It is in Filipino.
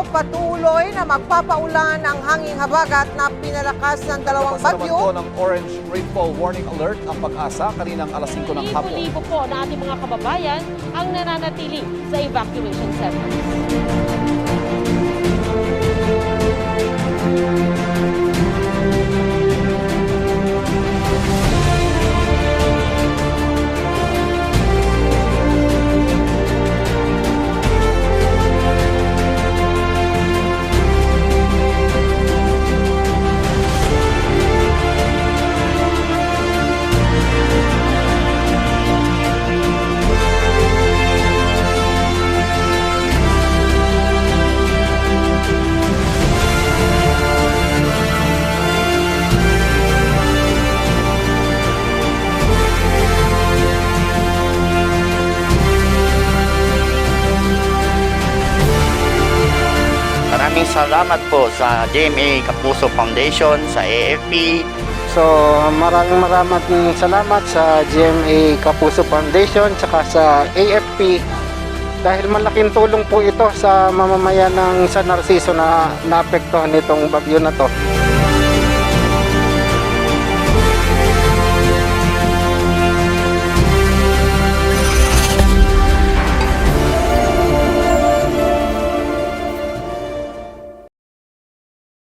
patuloy na magpapaulan ang hanging habagat na pinalakas ng dalawang Nabasa naman po bagyo. ng orange rainfall warning alert ang Pag-asa kaninang alas 5 ng hapon. Libo-libo po na ating mga kababayan ang nananatili sa evacuation centers. Maraming salamat po sa GMA Kapuso Foundation, sa AFP. So maraming salamat sa GMA Kapuso Foundation tsaka sa AFP dahil malaking tulong po ito sa mamamayan ng San Narciso na naapektuhan nitong bagyo na to.